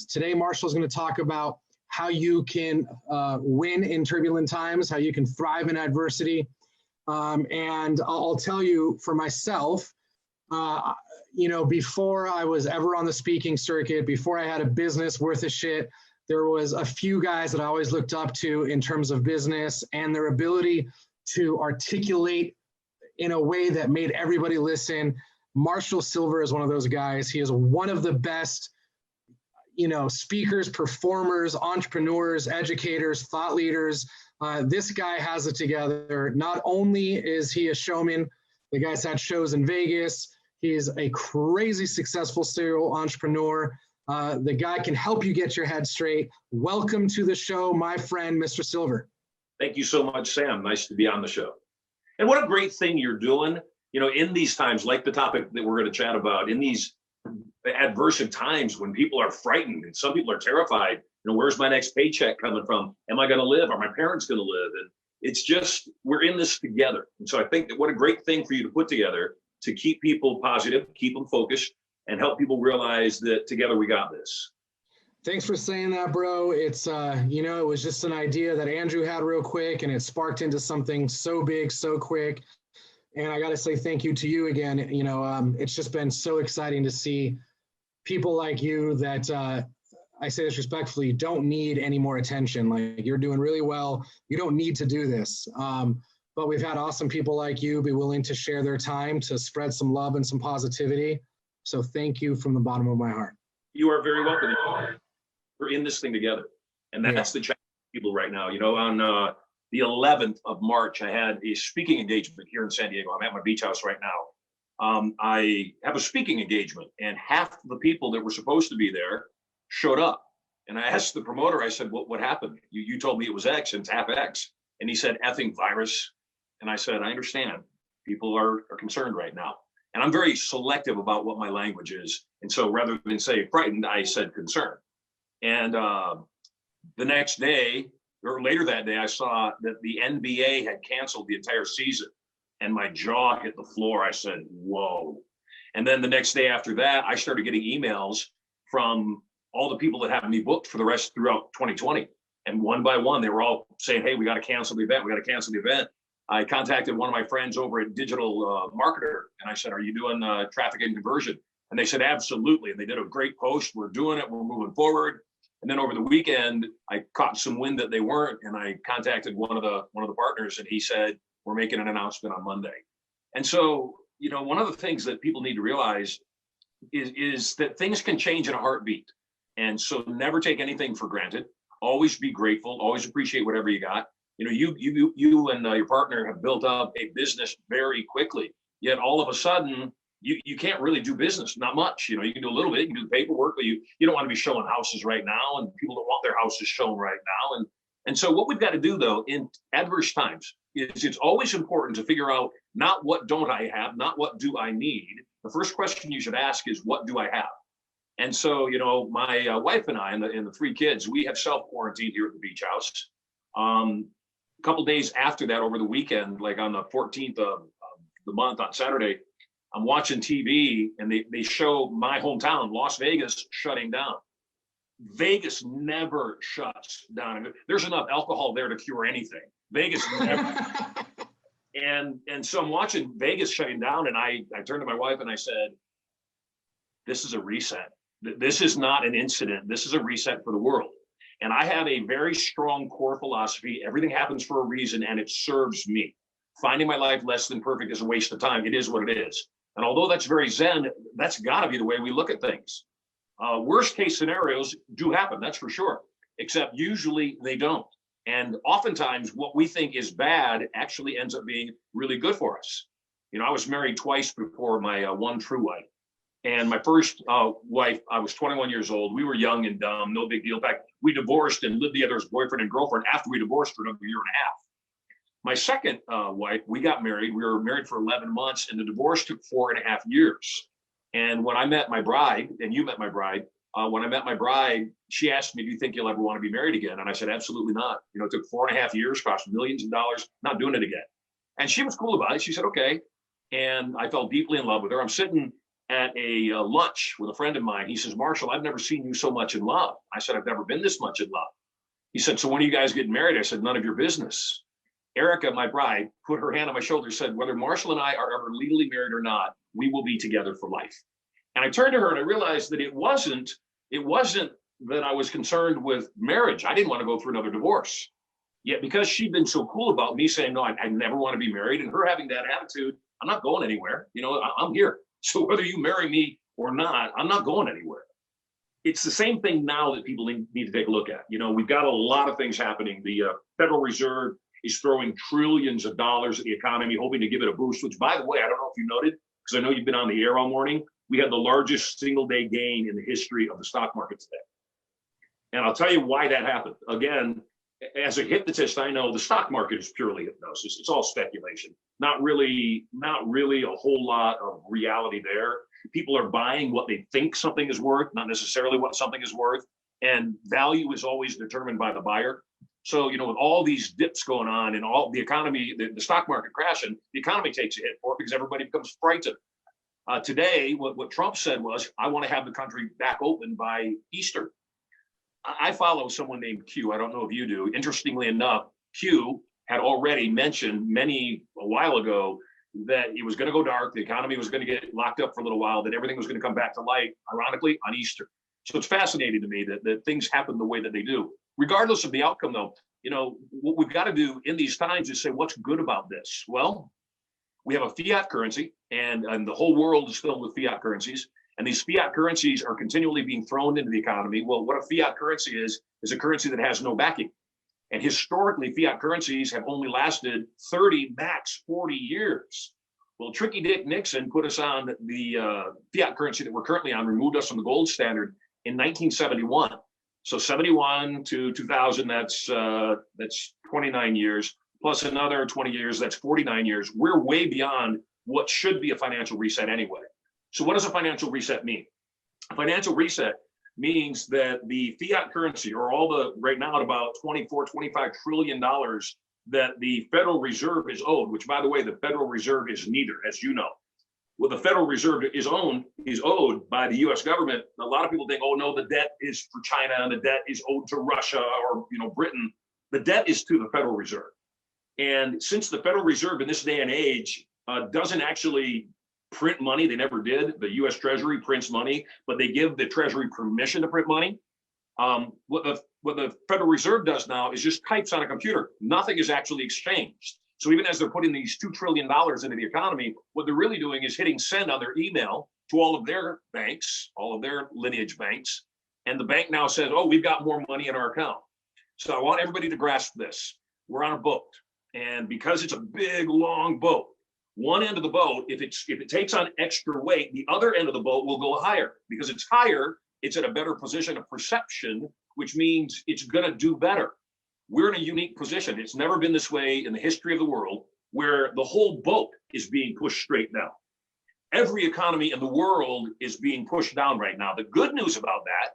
Today, Marshall's going to talk about how you can win in turbulent times, how you can thrive in adversity. And I'll tell you for myself, before I was ever on the speaking circuit, before I had a business worth of shit, there was a few guys that I always looked up to in terms of business and their ability to articulate in a way that made everybody listen. Marshall Sylver is one of those guys. He is one of the best, speakers, performers, entrepreneurs, educators, thought leaders. This guy has it together. Not only is he a showman, the guy's had shows in Vegas. He's a crazy successful serial entrepreneur. The guy can help you get your head straight. Welcome to the show, my friend, Mr. Sylver. Thank you so much, Sam. Nice to be on the show. And what a great thing you're doing, in these times, like the topic that we're going to chat about, in these adverse times when people are frightened and some people are terrified, where's my next paycheck coming from? Am I going to live? Are my parents going to live? And it's just, we're in this together. And so I think that what a great thing for you to put together to keep people positive, keep them focused, and help people realize that together we got this. Thanks for saying that, bro. It's, it was just an idea that Andrew had real quick, and it sparked into something so big, so quick. And I got to say thank you to you again. It's just been so exciting to see people like you that, I say this respectfully, don't need any more attention. Like, you're doing really well. You don't need to do this. But we've had awesome people like you be willing to share their time to spread some love and some positivity. So thank you from the bottom of my heart. You are very welcome. We're in this thing together. And that's the challenge for people right now. On the 11th of March, I had a speaking engagement here in San Diego. I'm at my beach house right now. I have a speaking engagement, and half the people that were supposed to be there showed up. And I asked the promoter, I said, what happened? You told me it was X and it's half X. And he said, effing virus. And I said, I understand. People are concerned right now. And I'm very selective about what my language is. And so rather than say frightened, I said concerned. And the next day, or later that day, I saw that the NBA had canceled the entire season. And my jaw hit the floor. I said, whoa. And then the next day after that, I started getting emails from all the people that have me booked for the rest throughout 2020. And one by one, they were all saying, hey, we got to cancel the event. We got to cancel the event. I contacted one of my friends over at Digital Marketer, and I said, are you doing traffic and conversion? And they said, absolutely. And they did a great post. We're doing it. We're moving forward. And then over the weekend, I caught some wind that they weren't. And I contacted one of the partners, and he said, we're making an announcement on Monday. And so, one of the things that people need to realize is that things can change in a heartbeat. And so never take anything for granted. Always be grateful. Always appreciate whatever you got. You and your partner have built up a business very quickly. Yet all of a sudden, you can't really do business, not much. You can do a little bit. You can do the paperwork, but you don't want to be showing houses right now, and people don't want their houses shown right now. And so what we've got to do, though, in adverse times, is it's always important to figure out not what don't I have, not what do I need. The first question you should ask is, what do I have? And so, my wife and I and the three kids, we have self-quarantined here at the beach house. A couple days after that, over the weekend, like on the 14th of the month on Saturday, I'm watching TV and they show my hometown, Las Vegas, shutting down. Vegas never shuts down. There's enough alcohol there to cure anything. Vegas never. And so I'm watching Vegas shutting down, and I turned to my wife and I said, this is a reset. This is not an incident. This is a reset for the world. And I have a very strong core philosophy. Everything happens for a reason, and it serves me. Finding my life less than perfect is a waste of time. It is what it is. And although that's very Zen, that's got to be the way we look at things. Worst case scenarios do happen, that's for sure, except usually they don't. And oftentimes what we think is bad actually ends up being really good for us. I was married twice before my one true wife. And my first wife, I was 21 years old. We were young and dumb, no big deal. In fact, we divorced and lived together as boyfriend and girlfriend after we divorced for another year and a half. My second wife, we got married. We were married for 11 months, and the divorce took 4.5 years. And when I met my bride, and you met my bride, when I met my bride, she asked me, do you think you'll ever want to be married again? And I said, absolutely not. It took 4.5 years, cost millions of dollars, not doing it again. And she was cool about it. She said, okay. And I fell deeply in love with her. I'm sitting at a lunch with a friend of mine. He says, Marshall, I've never seen you so much in love. I said, I've never been this much in love. He said, so when are you guys getting married? I said, none of your business. Erica, my bride, put her hand on my shoulder, said, whether Marshall and I are ever legally married or not, we will be together for life. And I turned to her and I realized that it wasn't that I was concerned with marriage. I didn't want to go through another divorce. Yet because she'd been so cool about me saying, no, I never want to be married, and her having that attitude, I'm not going anywhere. You know, I'm here. So whether you marry me or not, I'm not going anywhere. It's the same thing now that people need to take a look at. You know, we've got a lot of things happening. The Federal Reserve is throwing trillions of dollars at the economy, hoping to give it a boost, which, by the way, I don't know if you noted, because I know you've been on the air all morning, we had the largest single day gain in the history of the stock market today. And I'll tell you why that happened. Again, as a hypnotist, I know the stock market is purely hypnosis. It's all speculation. Not really a whole lot of reality there. People are buying what they think something is worth, not necessarily what something is worth. And value is always determined by the buyer. So, you know, with all these dips going on and all the economy, the stock market crashing, the economy takes a hit for it because everybody becomes frightened. Today, what Trump said was, I want to have the country back open by Easter. I follow someone named Q. I don't know if you do. Interestingly enough, Q had already mentioned a while ago that it was going to go dark, the economy was going to get locked up for a little while, that everything was going to come back to light, ironically, on Easter. So it's fascinating to me that things happen the way that they do. Regardless of the outcome, though, you know, what we've got to do in these times is say, what's good about this? Well, we have a fiat currency, and the whole world is filled with fiat currencies. And these fiat currencies are continually being thrown into the economy. Well, what a fiat currency is a currency that has no backing. And historically, fiat currencies have only lasted 30, max 40 years. Well, Tricky Dick Nixon put us on the fiat currency that we're currently on, removed us from the gold standard in 1971. So 71 to 2000, that's 29 years, plus another 20 years, that's 49 years. We're way beyond what should be a financial reset anyway. So what does a financial reset mean? A financial reset means that the fiat currency, or right now at about $24-25 trillion that the Federal Reserve is owed, which, by the way, the Federal Reserve is neither, as you know. What the Federal Reserve is owed by the U.S. government. A lot of people think, oh no, the debt is for China and the debt is owed to Russia or Britain. The debt is to the Federal Reserve. And since the Federal Reserve in this day and age doesn't actually print money, they never did. The U.S. Treasury prints money, but they give the Treasury permission to print money. What the Federal Reserve does now is just types on a computer. Nothing is actually exchanged. So even as they're putting these $2 trillion into the economy, what they're really doing is hitting send on their email to all of their banks, all of their lineage banks. And the bank now says, oh, we've got more money in our account. So I want everybody to grasp this. We're on a boat. And because it's a big, long boat, one end of the boat, if it takes on extra weight, the other end of the boat will go higher. Because it's higher, it's at a better position of perception, which means it's going to do better. We're in a unique position. It's never been this way in the history of the world, where the whole boat is being pushed straight down. Every economy in the world is being pushed down right now. The good news about that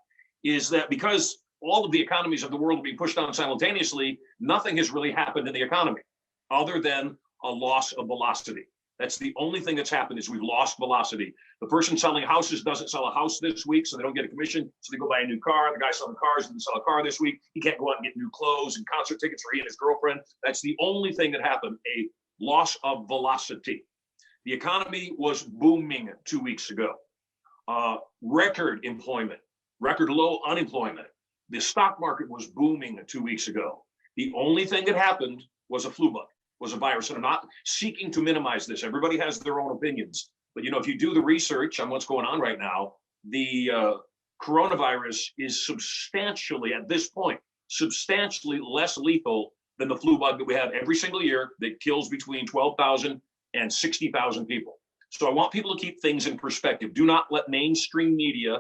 is that because all of the economies of the world are being pushed down simultaneously, nothing has really happened in the economy other than a loss of velocity. That's the only thing that's happened, is we've lost velocity. The person selling houses doesn't sell a house this week, so they don't get a commission. So they go buy a new car. The guy selling cars didn't sell a car this week. He can't go out and get new clothes and concert tickets for he and his girlfriend. That's the only thing that happened, a loss of velocity. The economy was booming 2 weeks ago. Record employment, record low unemployment. The stock market was booming 2 weeks ago. The only thing that happened was a flu bug, was a virus. And I'm not seeking to minimize this. Everybody has their own opinions. But, if you do the research on what's going on right now, the coronavirus is substantially, at this point, substantially less lethal than the flu bug that we have every single year that kills between 12,000 and 60,000 people. So I want people to keep things in perspective. Do not let mainstream media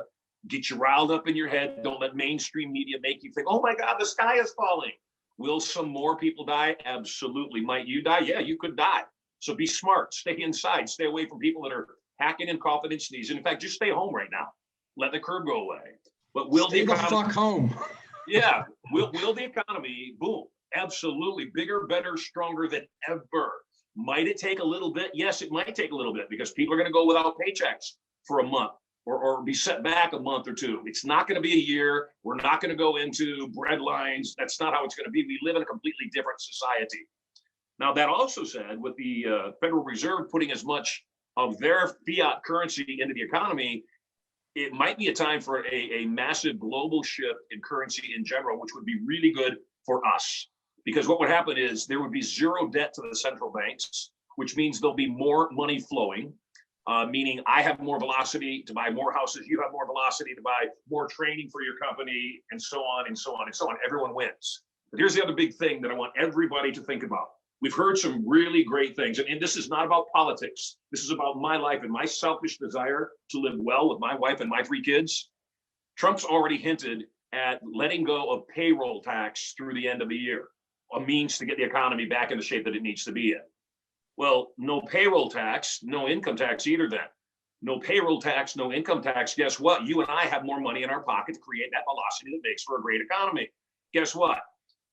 get you riled up in your head. Don't let mainstream media make you think, oh my God, the sky is falling. Will some more people die? Absolutely. Might you die? Yeah, you could die. So be smart. Stay inside. Stay away from people that are hacking and coughing and sneezing. In fact, just stay home right now. Let the curve go away. But will stay the economy, fuck home? Yeah. Will the economy boom? Absolutely. Bigger, better, stronger than ever. Might it take a little bit? Yes, it might take a little bit because people are going to go without paychecks. for a month or be set back a month or two. It's not going to be a year. We're not going to go into bread lines. That's not how it's going to be. We live in a completely different society. Now, that also said, with the Federal Reserve putting as much of their fiat currency into the economy, it might be a time for a massive global shift in currency in general, which would be really good for us. Because what would happen is there would be zero debt to the central banks, which means there'll be more money flowing, meaning I have more velocity to buy more houses, you have more velocity to buy more training for your company, and so on and so on and so on. Everyone wins. But here's the other big thing that I want everybody to think about. We've heard some really great things, and this is not about politics. This is about my life and my selfish desire to live well with my wife and my 3 kids. Trump's already hinted at letting go of payroll tax through the end of the year, a means to get the economy back in the shape that it needs to be in. Well, no payroll tax, no income tax either then. No payroll tax, no income tax. Guess what? You and I have more money in our pocket to create that velocity that makes for a great economy. Guess what?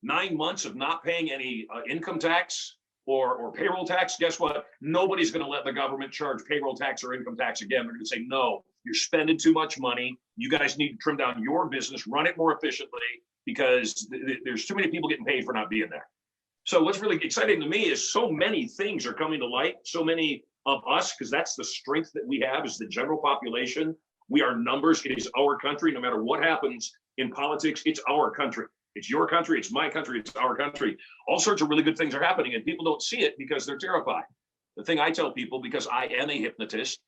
9 months of not paying any income tax or payroll tax, guess what? Nobody's going to let the government charge payroll tax or income tax again. They're going to say, no, you're spending too much money. You guys need to trim down your business, run it more efficiently, because there's too many people getting paid for not being there. So what's really exciting to me is so many things are coming to light, so many of us, because that's the strength that we have as the general population. We are numbers. It is our country. No matter what happens in politics, it's our country. It's your country, it's my country, it's our country. All sorts of really good things are happening, and people don't see it because they're terrified. The thing I tell people, because I am a hypnotist,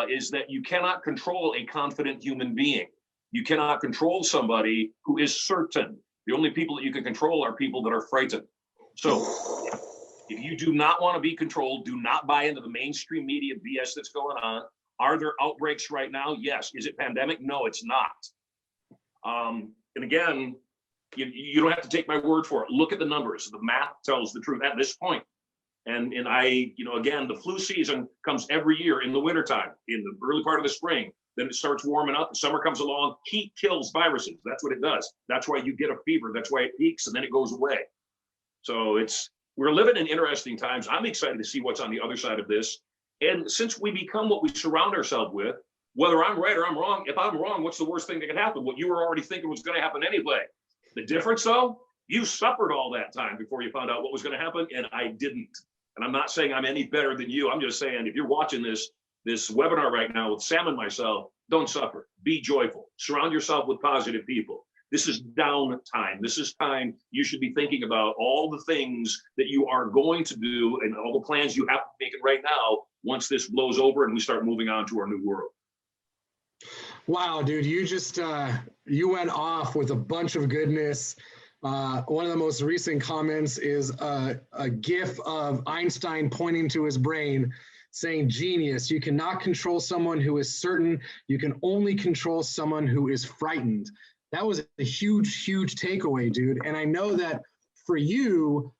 is that you cannot control a confident human being. You cannot control somebody who is certain. The only people that you can control are people that are frightened. So if you do not want to be controlled, do not buy into the mainstream media BS that's going on. Are there outbreaks right now? Yes. Is it pandemic? No, it's not. And again, you don't have to take my word for it. Look at the numbers. The math tells the truth at this point. And again, the flu season comes every year in the wintertime, in the early part of the spring. Then it starts warming up. The summer comes along. Heat kills viruses. That's what it does. That's why you get a fever. That's why it peaks and then it goes away. So we're living in interesting times. I'm excited to see what's on the other side of this. And since we become what we surround ourselves with, whether I'm right or I'm wrong, if I'm wrong, what's the worst thing that could happen? What you were already thinking was going to happen anyway. The difference, though, you suffered all that time before you found out what was going to happen, and I didn't. And I'm not saying I'm any better than you. I'm just saying, if you're watching this webinar right now with Sam and myself, don't suffer. Be joyful. Surround yourself with positive people. This is down time. This is time you should be thinking about all the things that you are going to do and all the plans you have to make right now once this blows over and we start moving on to our new world. Wow, dude, you just, you went off with a bunch of goodness. One of the most recent comments is a GIF of Einstein pointing to his brain saying, genius, you cannot control someone who is certain. You can only control someone who is frightened. That was a huge, huge takeaway, dude. And I know that for you,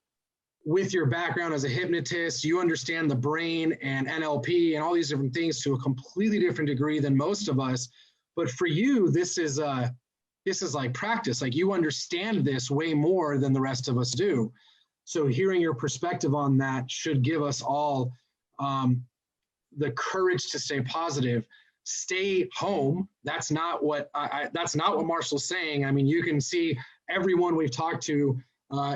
with your background as a hypnotist, you understand the brain and NLP and all these different things to a completely different degree than most of us. But for you, this is like practice. Like, you understand this way more than the rest of us do. So hearing your perspective on that should give us all the courage to stay positive. Stay home. That's not what Marshall's saying. I mean, you can see everyone we've talked to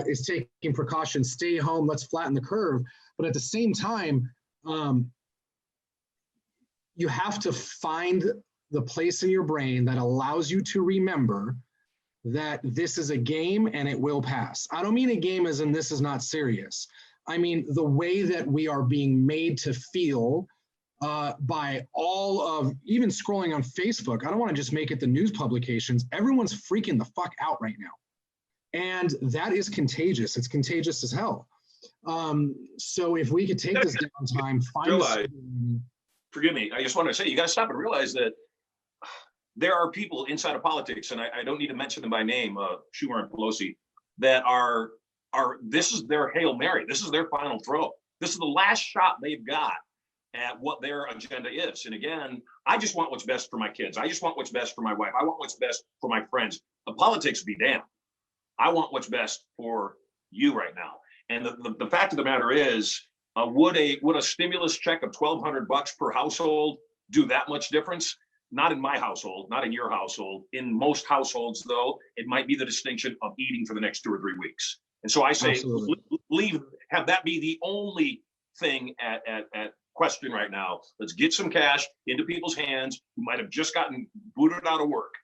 is taking precautions. Stay home. Let's flatten the curve. But at the same time, you have to find the place in your brain that allows you to remember that this is a game and it will pass. I don't mean a game as in this is not serious. I mean the way that we are being made to feel by all of, even scrolling on Facebook. I don't want to just make it the news publications. Everyone's freaking the fuck out right now. And that is contagious. It's contagious as hell. So if we could take this downtime, forgive me, I just want to say, you got to stop and realize that there are people inside of politics, and I don't need to mention them by name, Schumer and Pelosi, that are this is their Hail Mary. This is their final throw. This is the last shot they've got at what their agenda is. And again, I just want what's best for my kids. I just want what's best for my wife. I want what's best for my friends. The politics be damned. I want what's best for you right now. And the fact of the matter is, would a stimulus check of $1,200 per household, do that much difference. Not in my household, not in your household. In most households, though, it might be the distinction of eating for the next 2 or 3 weeks. And so I say, have that be the only thing at question right now. Let's get some cash into people's hands who might have just gotten booted out of work.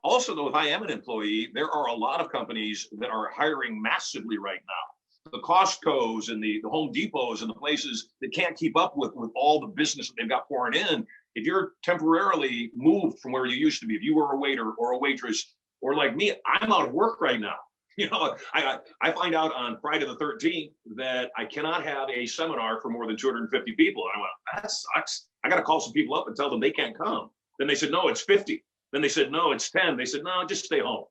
Also, though, if I am an employee, there are a lot of companies that are hiring massively right now. The Costco's and the Home Depots and the places that can't keep up with all the business that they've got pouring in. If you're temporarily moved from where you used to be, if you were a waiter or a waitress, or like me, I'm out of work right now. You know, I find out on Friday the 13th that I cannot have a seminar for more than 250 people. And I went, that sucks. I got to call some people up and tell them they can't come. Then they said, no, it's 50. Then they said, no, it's 10. They said, no, just stay home.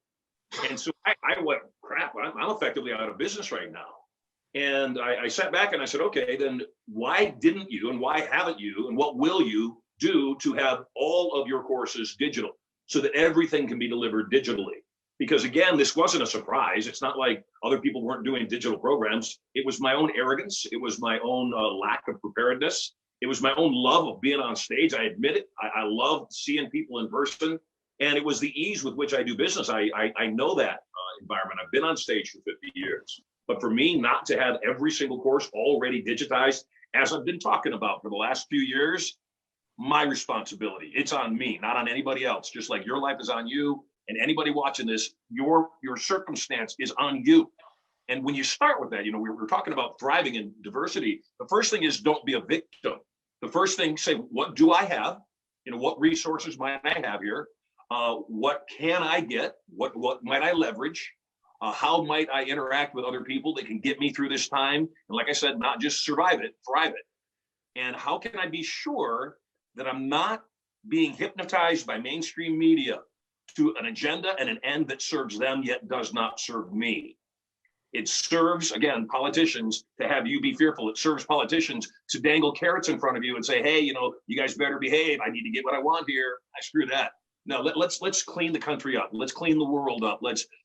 And so I went, crap, I'm effectively out of business right now. And I sat back and I said, okay, then why didn't you and why haven't you and what will you do to have all of your courses digital so that everything can be delivered digitally? Because again, this wasn't a surprise. It's not like other people weren't doing digital programs. It was my own arrogance. It was my own lack of preparedness. It was my own love of being on stage. I admit it. I love seeing people in person. And it was the ease with which I do business. I know that environment. I've been on stage for 50 years. But for me not to have every single course already digitized, as I've been talking about for the last few years, my responsibility. It's on me, not on anybody else. Just like your life is on you. And anybody watching this, your circumstance is on you. And when you start with that, you know, we were talking about thriving in diversity. The first thing is don't be a victim. The first thing, say, what do I have? You know, what resources might I have here? What can I get? What might I leverage? How might I interact with other people that can get me through this time? And like I said, not just survive it, thrive it. And how can I be sure that I'm not being hypnotized by mainstream media to an agenda and an end that serves them yet does not serve me? It serves, again, politicians to have you be fearful. It serves politicians to dangle carrots in front of you and say, hey, you know, you guys better behave. I need to get what I want here. I screw that. No, let's clean the country up. Let's clean the world up.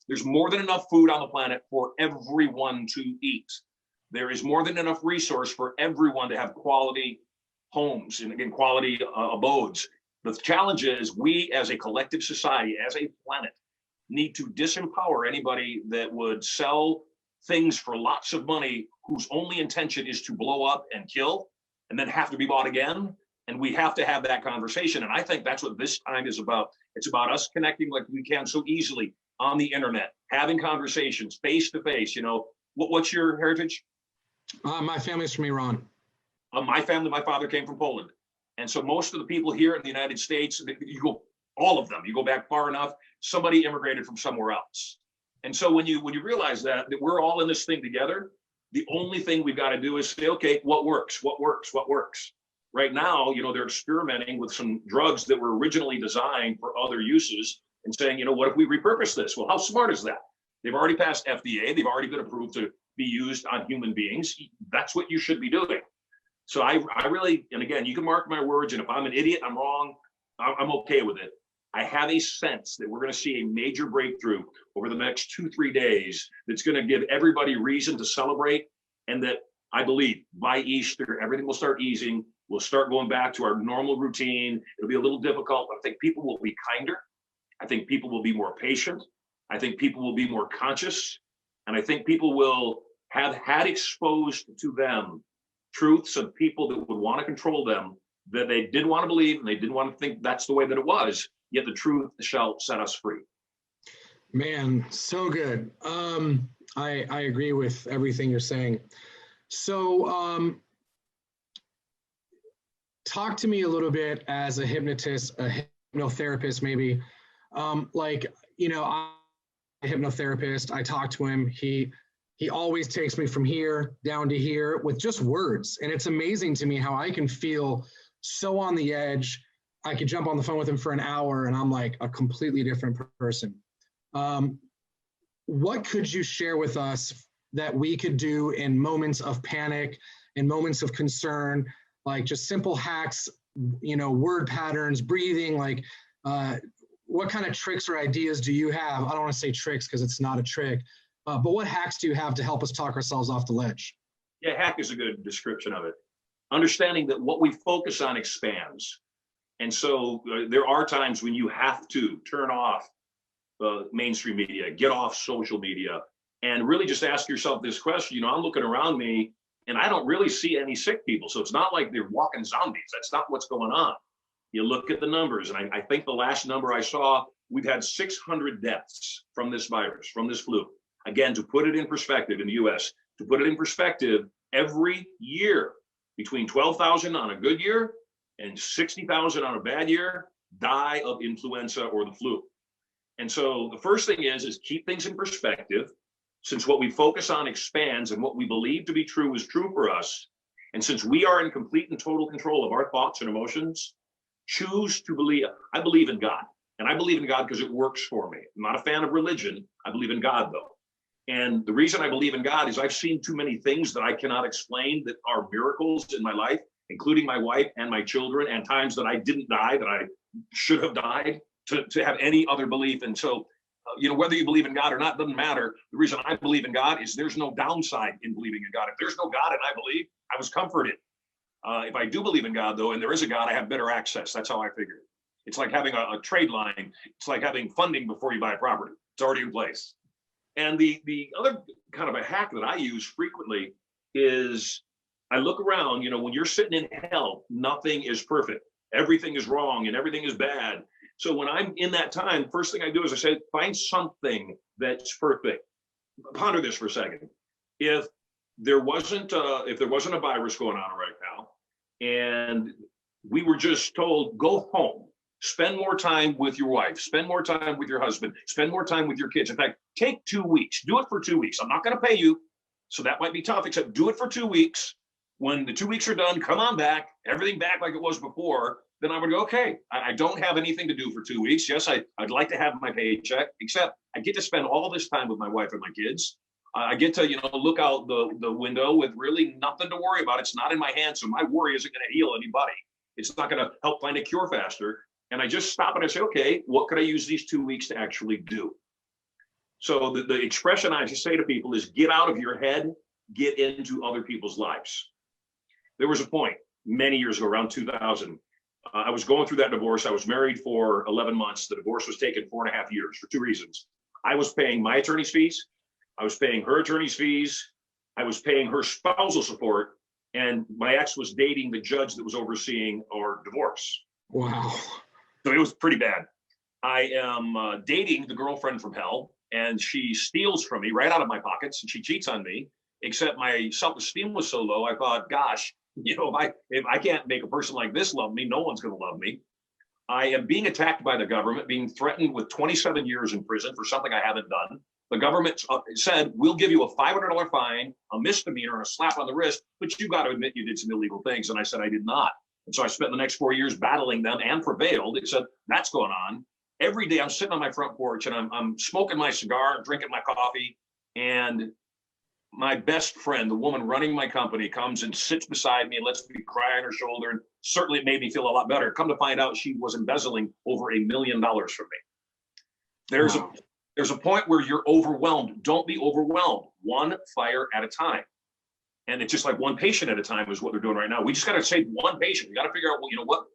There's more than enough food on the planet for everyone to eat. There is more than enough resource for everyone to have quality homes and, again, quality abodes. The challenge is we as a collective society, as a planet, need to disempower anybody that would sell things for lots of money whose only intention is to blow up and kill and then have to be bought again. And we have to have that conversation. And I think that's what this time is about. It's about us connecting like we can so easily on the internet, having conversations face to face. You know, what's your heritage? My family's from Iran. My family, my father came from Poland. And so most of the people here in the United States, you go, all of them, you go back far enough, somebody immigrated from somewhere else. And so when you realize that we're all in this thing together, the only thing we've got to do is say, okay, what works? Right now, you know, they're experimenting with some drugs that were originally designed for other uses and saying, you know, what if we repurpose this? Well, how smart is that? They've already passed FDA. They've already been approved to be used on human beings. That's what you should be doing. So I really, and again, you can mark my words, and if I'm an idiot, I'm wrong, I'm okay with it. I have a sense that we're going to see a major breakthrough over the next 2-3 days that's going to give everybody reason to celebrate, and that I believe by Easter, everything will start easing. We'll start going back to our normal routine. It'll be a little difficult, but I think people will be kinder. I think people will be more patient. I think people will be more conscious. And I think people will have had exposed to them truths of people that would want to control them, that they did want to believe and they didn't want to think that's the way that it was, yet the truth shall set us free. Man, so good. I agree with everything you're saying. So talk to me a little bit as a hypnotist, a hypnotherapist, maybe. Like, you know, I'm a hypnotherapist. I talk to him. He always takes me from here down to here with just words. And it's amazing to me how I can feel so on the edge. I could jump on the phone with him for an hour and I'm like a completely different person. What could you share with us that we could do in moments of panic, in moments of concern, like just simple hacks, you know, word patterns, breathing, like what kind of tricks or ideas do you have? I don't want to say tricks because it's not a trick, but what hacks do you have to help us talk ourselves off the ledge? Yeah, hack is a good description of it. Understanding that what we focus on expands. And so there are times when you have to turn off mainstream media, get off social media, and really just ask yourself this question. You know, I'm looking around me and I don't really see any sick people. So it's not like they're walking zombies. That's not what's going on. You look at the numbers, and I think the last number I saw, we've had 600 deaths from this virus, from this flu. Again, to put it in perspective in the US, to put it in perspective, every year between 12,000 on a good year and 60,000 on a bad year die of influenza or the flu. And so the first thing is keep things in perspective. Since what we focus on expands and what we believe to be true is true for us, and since we are in complete and total control of our thoughts and emotions, choose to believe. I believe in God, and I believe in God because it works for me. I'm not a fan of religion. I believe in God, though. And the reason I believe in God is I've seen too many things that I cannot explain that are miracles in my life, including my wife and my children, and times that I didn't die, that I should have died, to have any other belief. And so, you know, whether you believe in God or not, doesn't matter. The reason I believe in God is there's no downside in believing in God. If there's no God and I believe, I was comforted. If I do believe in God, though, and there is a God, I have better access. That's how I figure it. It's like having a trade line. It's like having funding before you buy a property. It's already in place. And the other kind of a hack that I use frequently is I look around. You know, when you're sitting in hell, nothing is perfect. Everything is wrong and everything is bad. So when I'm in that time, first thing I do is I say, find something that's perfect. Ponder this for a second. If there wasn't a virus going on right now, and we were just told, go home, spend more time with your wife, spend more time with your husband, spend more time with your kids. In fact, take 2 weeks, do it for 2 weeks. I'm not going to pay you, so that might be tough, except do it for 2 weeks. When the 2 weeks are done, come on back, everything back like it was before. Then I would go, okay, I don't have anything to do for 2 weeks. Yes, I'd like to have my paycheck, except I get to spend all this time with my wife and my kids. I get to, look out the window with really nothing to worry about. It's not in my hands, so my worry isn't going to heal anybody. It's not going to help find a cure faster. And I just stop and I say, okay, what could I use these 2 weeks to actually do? So the expression I just say to people is get out of your head, get into other people's lives. There was a point many years ago, around 2000, I was going through that divorce. I was married for 11 months. The divorce was taken 4.5 years for 2 reasons. I was paying my attorney's fees. I was paying her attorney's fees. I was paying her spousal support. And my ex was dating the judge that was overseeing our divorce. Wow. So it was pretty bad. I am dating the girlfriend from hell, and she steals from me right out of my pockets, and she cheats on me, except my self-esteem was so low, I thought, gosh, if I can't make a person like this love me, no one's going to love me. I am being attacked by the government, being threatened with 27 years in prison for something I haven't done. The government said, we'll give you a $500 fine, a misdemeanor, and a slap on the wrist, but you got to admit you did some illegal things. And I said, I did not. And so I spent the next 4 years battling them and prevailed. It said, that's going on. Every day I'm sitting on my front porch and I'm smoking my cigar, drinking my coffee, and my best friend, the woman running my company, comes and sits beside me and lets me cry on her shoulder. And certainly it made me feel a lot better. Come to find out, she was embezzling over $1 million from me. There's a point where you're overwhelmed. Don't be overwhelmed. One fire at a time. And it's just like one patient at a time is what they're doing right now. We just got to save one patient. We got to figure out,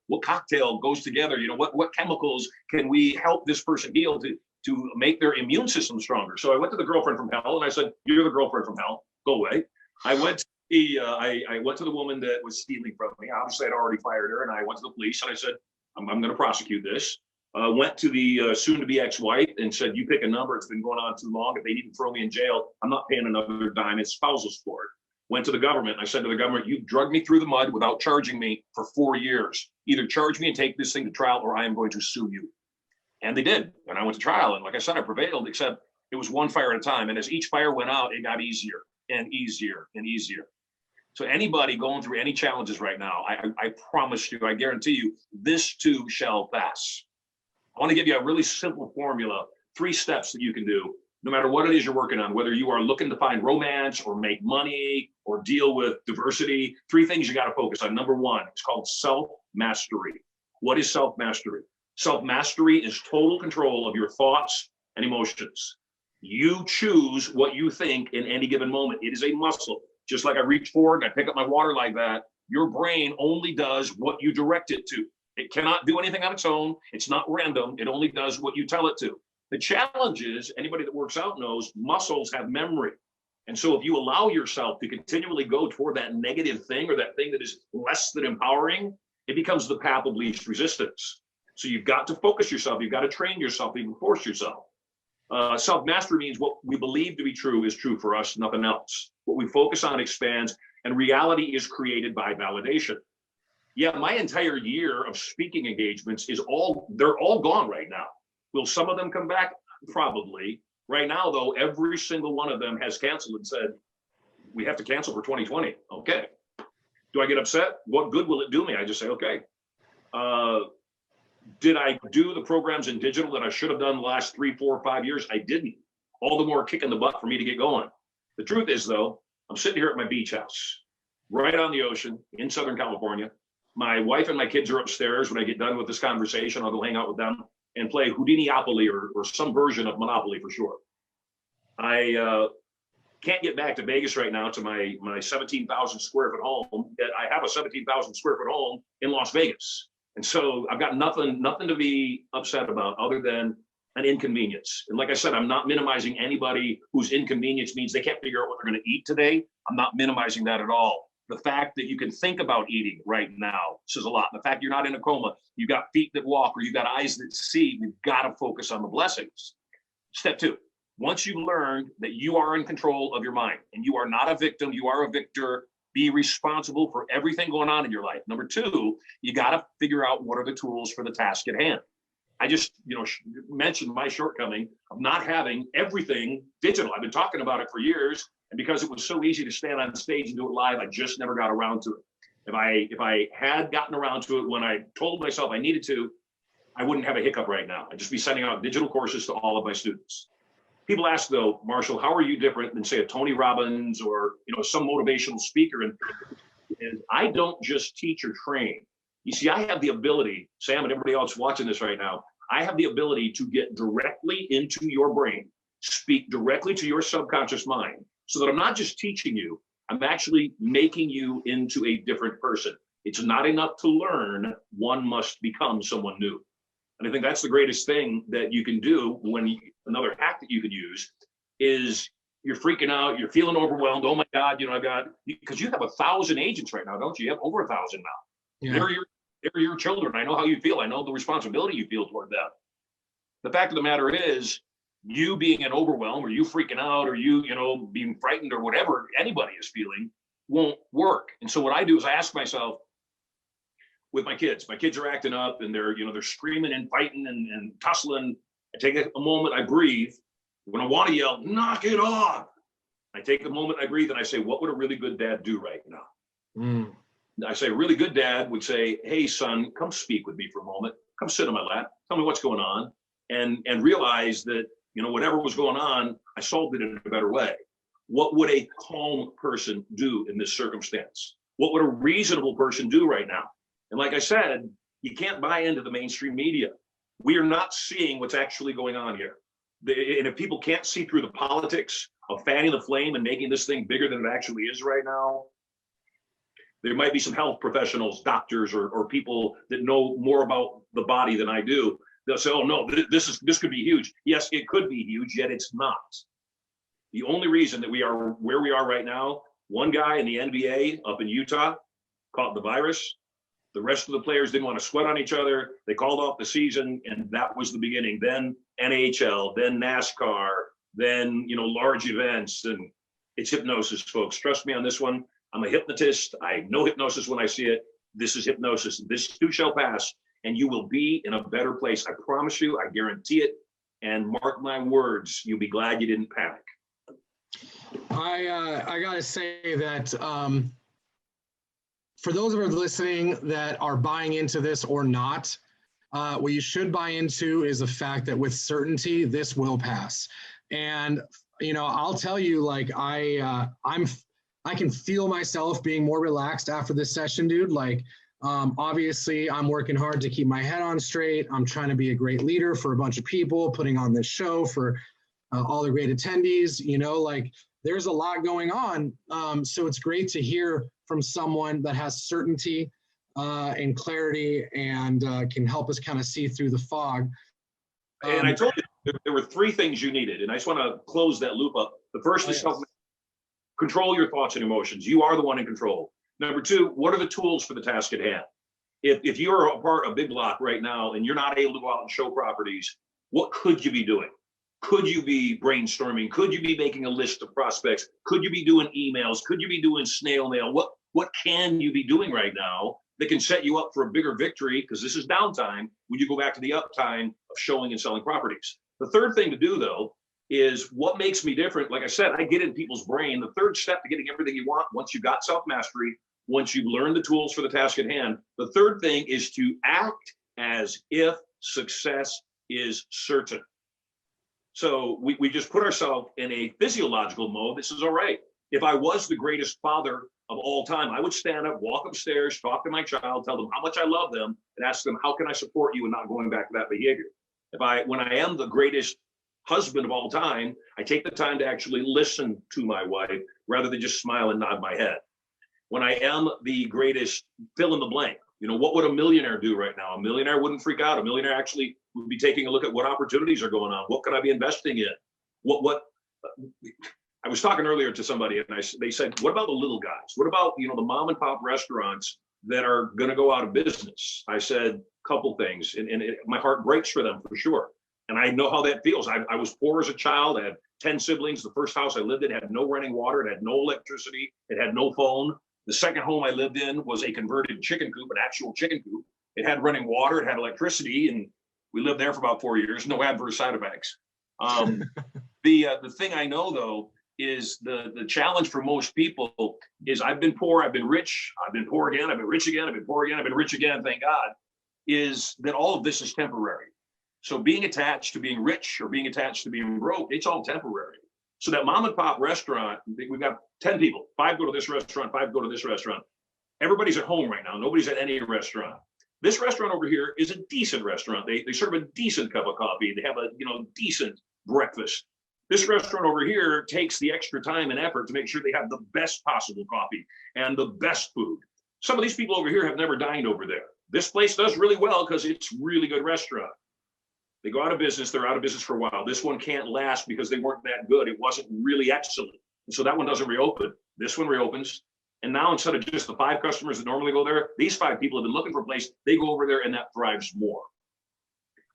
what cocktail goes together. What chemicals can we help this person heal to make their immune system stronger. So I went to the girlfriend from hell and I said, you're the girlfriend from hell, go away. I went to the woman that was stealing from me. Obviously I'd already fired her, and I went to the police and I said, I'm going to prosecute this. Went to the soon-to-be ex-wife and said, you pick a number, it's been going on too long. If they need to throw me in jail, I'm not paying another dime. It's spousal support. Went to the government. I said to the government, you've drugged me through the mud without charging me for 4 years. Either charge me and take this thing to trial, or I am going to sue you. And they did. And I went to trial. And like I said, I prevailed, except it was one fire at a time. And as each fire went out, it got easier and easier and easier. So anybody going through any challenges right now, I promise you, I guarantee you, this too shall pass. I want to give you a really simple formula, 3 steps that you can do, no matter what it is you're working on, whether you are looking to find romance or make money or deal with diversity. 3 things you got to focus on. Number 1, it's called self-mastery. What is self-mastery? Self-mastery is total control of your thoughts and emotions. You choose what you think in any given moment. It is a muscle. Just like I reach forward and I pick up my water like that, your brain only does what you direct it to. It cannot do anything on its own. It's not random. It only does what you tell it to. The challenge is, anybody that works out knows, muscles have memory. And so if you allow yourself to continually go toward that negative thing or that thing that is less than empowering, it becomes the path of least resistance. So you've got to focus yourself. You've got to train yourself, even force yourself. Self-mastery means what we believe to be true is true for us, nothing else. What we focus on expands, and reality is created by validation. Yeah, my entire year of speaking engagements they're all gone right now. Will some of them come back? Probably. Right now, though, every single one of them has canceled and said, we have to cancel for 2020. Okay. Do I get upset? What good will it do me? I just say, okay. Did I do the programs in digital that I should have done the last 3, 4, 5 years? I didn't. All the more kick in the butt for me to get going. The truth is, though, I'm sitting here at my beach house, right on the ocean in Southern California. My wife and my kids are upstairs. When I get done with this conversation, I'll go hang out with them and play Houdini-opoly or some version of Monopoly for sure. I can't get back to Vegas right now to my 17,000 square foot home. I have a 17,000 square foot home in Las Vegas. And so I've got nothing to be upset about other than an inconvenience. And like I said, I'm not minimizing anybody whose inconvenience means they can't figure out what they're going to eat today. I'm not minimizing that at all. The fact that you can think about eating right now says a lot. The fact you're not in a coma, you got feet that walk, or you got eyes that see, you've got to focus on the blessings. Step 2, once you learn that you are in control of your mind and you are not a victim, you are a victor, be responsible for everything going on in your life. Number 2, you got to figure out what are the tools for the task at hand. I just, mentioned my shortcoming of not having everything digital. I've been talking about it for years. And because it was so easy to stand on stage and do it live, I just never got around to it. If I had gotten around to it when I told myself I needed to, I wouldn't have a hiccup right now. I'd just be sending out digital courses to all of my students. People ask, though, Marshall, how are you different than, say, a Tony Robbins or some motivational speaker? And I don't just teach or train. You see, I have the ability, Sam and everybody else watching this right now, I have the ability to get directly into your brain, speak directly to your subconscious mind, so that I'm not just teaching you, I'm actually making you into a different person. It's not enough to learn, one must become someone new. And I think that's the greatest thing that you can do another hack that you could use is you're freaking out, you're feeling overwhelmed. Oh my God, because you have 1,000 agents right now, don't you? You have over 1,000 now. Yeah. They're your children. I know how you feel. I know the responsibility you feel toward them. The fact of the matter is, you being in overwhelm or you freaking out or you being frightened or whatever anybody is feeling won't work. And so what I do is I ask myself, with my kids are acting up and they're screaming and fighting and tussling. I take a moment, I breathe. When I want to yell, knock it off, I take a moment, I breathe, and I say, what would a really good dad do right now? I say, a really good dad would say, hey son, come speak with me for a moment. Come sit on my lap. Tell me what's going on. And realize that whatever was going on, I solved it in a better way. What would a calm person do in this circumstance? What would a reasonable person do right now? And like I said, you can't buy into the mainstream media. We are not seeing what's actually going on here. And if people can't see through the politics of fanning the flame and making this thing bigger than it actually is right now, there might be some health professionals, doctors, or people that know more about the body than I do. They'll say, oh no, this could be huge. Yes, it could be huge, yet it's not. The only reason that we are where we are right now, one guy in the NBA up in Utah caught the virus. The rest of the players didn't want to sweat on each other. They called off the season, and that was the beginning. Then NHL, then NASCAR, then large events, and it's hypnosis, folks. Trust me on this one. I'm a hypnotist. I know hypnosis when I see it. This is hypnosis. This too shall pass, and you will be in a better place. I promise you. I guarantee it. And mark my words, you'll be glad you didn't panic. I gotta say that for those of us listening that are buying into this or not, what you should buy into is the fact that with certainty, this will pass. And, I'll tell you, like, I can feel myself being more relaxed after this session, dude. Like, obviously I'm working hard to keep my head on straight. I'm trying to be a great leader for a bunch of people, putting on this show for all the great attendees, like there's a lot going on. So it's great to hear from someone that has certainty and clarity, and can help us kind of see through the fog. And I told you there were three things you needed, and I just want to close that loop up. The first is control your thoughts and emotions. You are the one in control. Number two, what are the tools for the task at hand? If you're a part of Big Block right now and you're not able to go out and show properties, what could you be doing? Could you be brainstorming? Could you be making a list of prospects? Could you be doing emails? Could you be doing snail mail? What can you be doing right now that can set you up for a bigger victory? Because this is downtime when you go back to the uptime of showing and selling properties. The third thing to do, though, is what makes me different. Like I said, I get in people's brain. The third step to getting everything you want, once you've got self-mastery, once you've learned the tools for the task at hand, the third thing is to act as if success is certain. So we just put ourselves in a physiological mode. This is all right. If I was the greatest father of all time, I would stand up, walk upstairs, talk to my child, tell them how much I love them, and ask them, how can I support you in not going back to that behavior? When I am the greatest husband of all time, I take the time to actually listen to my wife rather than just smile and nod my head. When I am the greatest fill in the blank, what would a millionaire do right now? A millionaire wouldn't freak out. A millionaire actually would be taking a look at what opportunities are going on. What could I be investing in? I was talking earlier to somebody and they said, what about the little guys? What about, the mom and pop restaurants that are going to go out of business? I said, a couple things, and my heart breaks for them for sure. And I know how that feels. I was poor as a child. I had 10 siblings. The first house I lived in had no running water. It had no electricity. It had no phone. The second home I lived in was a converted chicken coop, an actual chicken coop. It had running water. It had electricity. And we lived there for about 4 years. No adverse side effects. The thing I know, though, is the challenge for most people is I've been poor, I've been rich, I've been poor again, I've been rich again, I've been poor again, I've been rich again, thank God, is that all of this is temporary. So being attached to being rich or being attached to being broke, it's all temporary. So that mom and pop restaurant, we've got 10 people, 5 go to this restaurant, 5 go to this restaurant. Everybody's at home right now. Nobody's at any restaurant. This restaurant over here is a decent restaurant. They serve a decent cup of coffee. They have a decent breakfast. This restaurant over here takes the extra time and effort to make sure they have the best possible coffee and the best food. Some of these people over here have never dined over there. This place does really well because it's really good restaurant. They go out of business. They're out of business for a while. This one can't last because they weren't that good. It wasn't really excellent. And so that one doesn't reopen. This one reopens. And now instead of just the 5 customers that normally go there, these 5 people have been looking for a place. They go over there and that thrives more.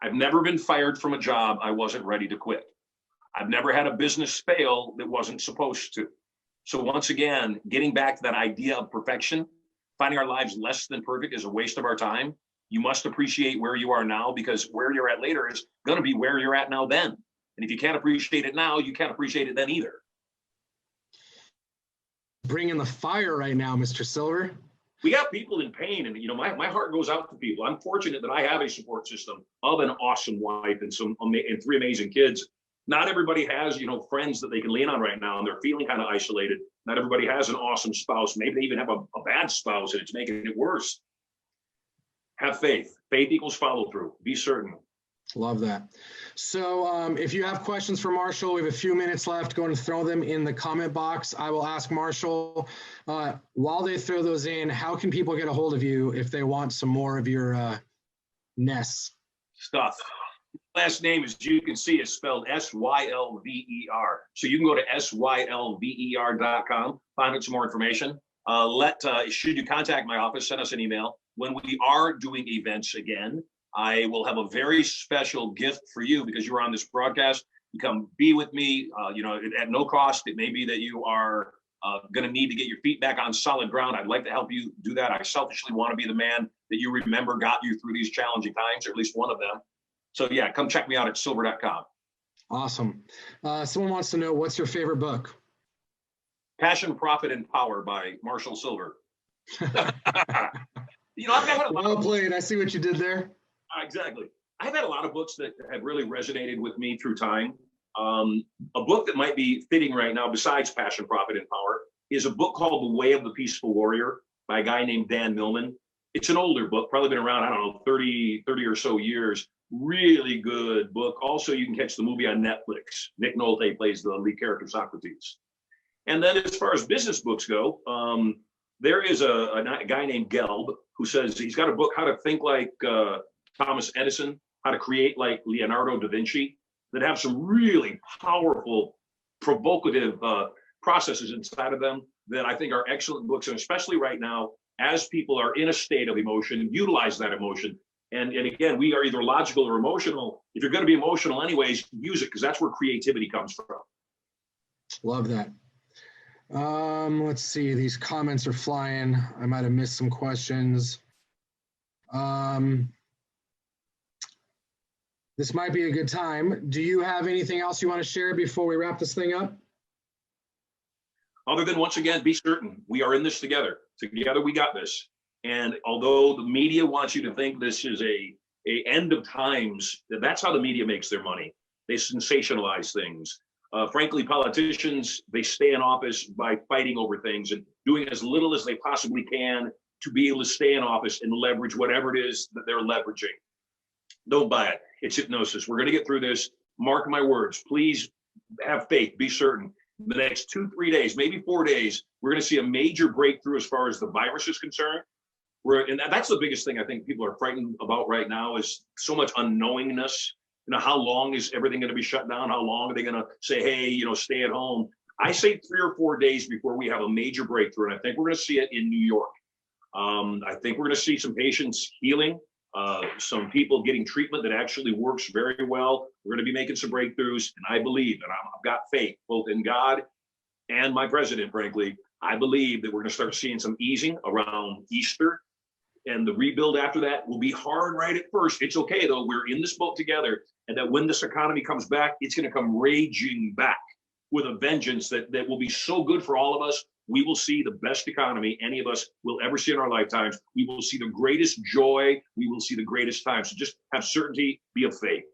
I've never been fired from a job I wasn't ready to quit. I've never had a business fail that wasn't supposed to. So once again, getting back to that idea of perfection, finding our lives less than perfect is a waste of our time. You must appreciate where you are now, because where you're at later is going to be where you're at now then. And if you can't appreciate it now, you can't appreciate it then either. Bringing the fire right now, Mr. Sylver. We got people in pain, and my heart goes out to people. I'm fortunate that I have a support system of an awesome wife and 3 amazing kids. Not everybody has, friends that they can lean on right now, and they're feeling kind of isolated. Not everybody has an awesome spouse. Maybe they even have a bad spouse, and it's making it worse. Have faith. Faith equals follow through. Be certain. Love that. So if you have questions for Marshall, we have a few minutes left. Go and throw them in the comment box. I will ask Marshall, while they throw those in, how can people get a hold of you if they want some more of your nests? Stuff. Last name, as you can see, is spelled Sylver. So you can go to Sylver.com, find out some more information. Should you contact my office, send us an email. When we are doing events again, I will have a very special gift for you because you are on this broadcast. You come be with me, at no cost. It may be that you are going to need to get your feet back on solid ground. I'd like to help you do that. I selfishly want to be the man that you remember got you through these challenging times, or at least one of them. So yeah, come check me out at Sylver.com. Awesome. Someone wants to know, what's your favorite book? Passion, Profit, and Power by Marshall Sylver. I've had a lot well played. I see what you did there. Exactly. I've had a lot of books that have really resonated with me through time. A book that might be fitting right now, besides Passion, Profit, and Power, is a book called The Way of the Peaceful Warrior by a guy named Dan Millman. It's an older book, probably been around, 30 or so years. Really good book. Also, you can catch the movie on Netflix. Nick Nolte plays the lead character, Socrates. And then as far as business books go, There is a guy named Gelb who says he's got a book, How to Think Like Thomas Edison, How to Create Like Leonardo da Vinci, that have some really powerful, provocative processes inside of them that I think are excellent books. And especially right now, as people are in a state of emotion, utilize that emotion. And again, we are either logical or emotional. If you're going to be emotional anyways, use it, because that's where creativity comes from. Love that. Let's see, these comments are flying. I might have missed some questions. This might be a good time. Do you have anything else you want to share before we wrap this thing up? Other than, once again, be certain we are in this together. Together we got this. And although the media wants you to think this is a end of times, that's how the media makes their money. They sensationalize things. Frankly, politicians, they stay in office by fighting over things and doing as little as they possibly can to be able to stay in office and leverage whatever it is that they're leveraging. Don't buy it. It's hypnosis. We're going to get through this. Mark my words. Please have faith. Be certain. The next 2-3 days, maybe 4 days, we're going to see a major breakthrough as far as the virus is concerned. And that's the biggest thing I think people are frightened about right now, is so much unknowingness. You know, how long is everything going to be shut down? How long are they going to say, hey, you know, stay at home? I say 3 or 4 days before we have a major breakthrough. And I think we're going to see it in New York. I think we're going to see some patients healing, some people getting treatment that actually works very well. We're going to be making some breakthroughs. And I believe, and I've got faith both in God and my president, frankly. I believe that we're going to start seeing some easing around Easter. And the rebuild after that will be hard right at first. It's okay, though. We're in this boat together. And that when this economy comes back, it's going to come raging back with a vengeance that will be so good for all of us. We will see the best economy any of us will ever see in our lifetimes. We will see the greatest joy. We will see the greatest time. So just have certainty, be of faith.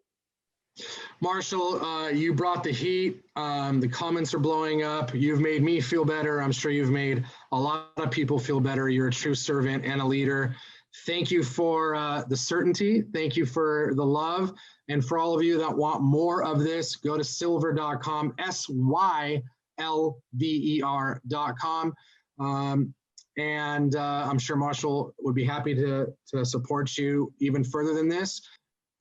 Marshall, you brought the heat. The comments are blowing up. You've made me feel better. I'm sure you've made a lot of people feel better. You're a true servant and a leader. Thank you for the certainty. Thank you for the love. And for all of you that want more of this, go to sylver.com, SYLVER.com. And I'm sure Marshall would be happy to support you even further than this.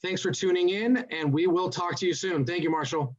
Thanks for tuning in, and we will talk to you soon. Thank you, Marshall.